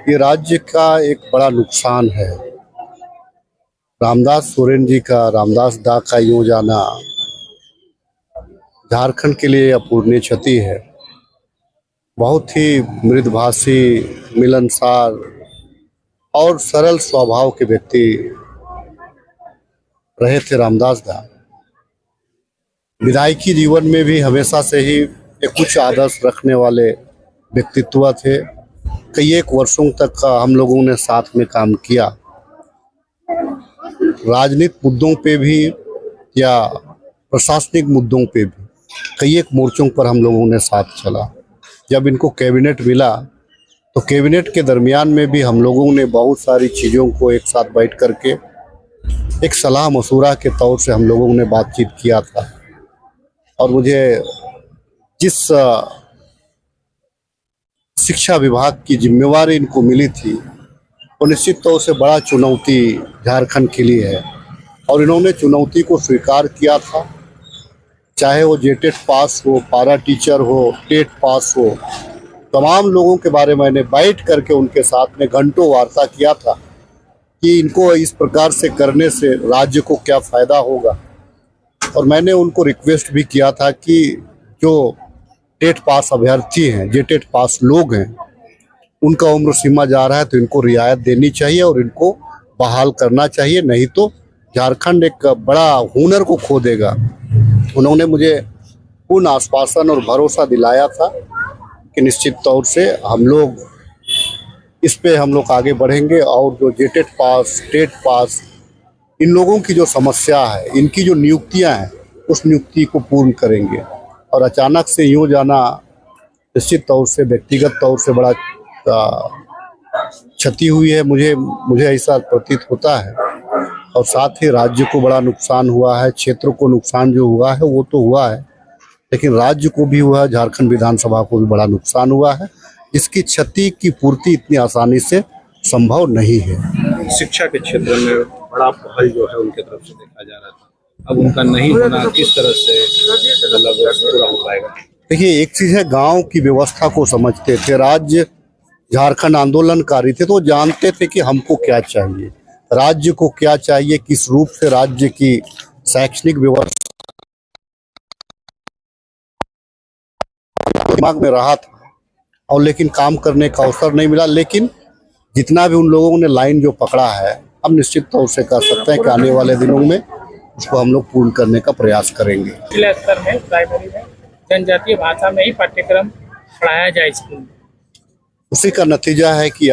ये राज्य का एक बड़ा नुकसान है। रामदास सोरेन जी का, रामदास दा का यूं जाना झारखंड के लिए अपूरणीय क्षति है। बहुत ही मृदुभाषी, मिलनसार और सरल स्वभाव के व्यक्ति रहे थे रामदास दा। विधायकी जीवन में भी हमेशा से ही एक उच्च आदर्श रखने वाले व्यक्तित्व थे। कई एक वर्षों तक हम लोगों ने साथ में काम किया। राजनीतिक मुद्दों पे भी या प्रशासनिक मुद्दों पे भी कई एक मोर्चों पर हम लोगों ने साथ चला। जब इनको कैबिनेट मिला तो कैबिनेट के दरमियान में भी हम लोगों ने बहुत सारी चीज़ों को एक साथ बैठ करके एक सलाह मशूरा के तौर से हम लोगों ने बातचीत किया था। और मुझे जिस शिक्षा विभाग की जिम्मेवारी इनको मिली थी वो निश्चित तौर से बड़ा चुनौती झारखंड के लिए है और इन्होंने चुनौती को स्वीकार किया था। चाहे वो जेटेट पास हो, पारा टीचर हो, टेट पास हो, तमाम लोगों के बारे में मैंने बैठ करके उनके साथ में घंटों वार्ता किया था कि इनको इस प्रकार से करने से राज्य को क्या फ़ायदा होगा। और मैंने उनको रिक्वेस्ट भी किया था कि जो टेट पास अभ्यर्थी हैं, जेटेट पास लोग हैं, उनका उम्र सीमा जा रहा है तो इनको रियायत देनी चाहिए और इनको बहाल करना चाहिए, नहीं तो झारखंड एक बड़ा हुनर को खो देगा। उन्होंने मुझे पूर्ण आश्वासन और भरोसा दिलाया था कि निश्चित तौर से हम लोग इस पे हम लोग आगे बढ़ेंगे और जो जेटेट पास, टेट पास, इन लोगों की जो समस्या है, इनकी जो नियुक्तियां हैं, उस नियुक्ति को पूर्ण करेंगे। और अचानक से यूँ जाना निश्चित तौर से व्यक्तिगत तौर से बड़ा क्षति हुई है, मुझे ऐसा प्रतीत होता है। और साथ ही राज्य को बड़ा नुकसान हुआ है, क्षेत्र को नुकसान जो हुआ है वो तो हुआ है, लेकिन राज्य को भी हुआ है, झारखंड विधानसभा को भी बड़ा नुकसान हुआ है, जिसकी क्षति की पूर्ति इतनी आसानी से संभव नहीं है। शिक्षा के क्षेत्र में बड़ा पहल जो है उनके तरफ से देखा जा रहा था, अब उनका नहीं होना किस तरह से पूरा हो पाएगा? देखिए, एक चीज़ है, गांव की व्यवस्था को समझते थे। राज्य झारखंड आंदोलनकारी थे तो जानते थे कि हमको क्या चाहिए, राज्य को क्या चाहिए, किस रूप से राज्य की शैक्षणिक व्यवस्था दिमाग में रहा था और लेकिन काम करने का अवसर नहीं मिला। लेकिन जितना भी उन लोगों ने लाइन जो पकड़ा है, हम निश्चित तौर से कर सकते हैं कि आने वाले दिनों में उसको हम लोग पूर्ण करने का प्रयास करेंगे। जिला स्तर में प्राइमरी में जनजातीय भाषा में ही पाठ्यक्रम पढ़ाया जाए स्कूल में। उसी का नतीजा है कि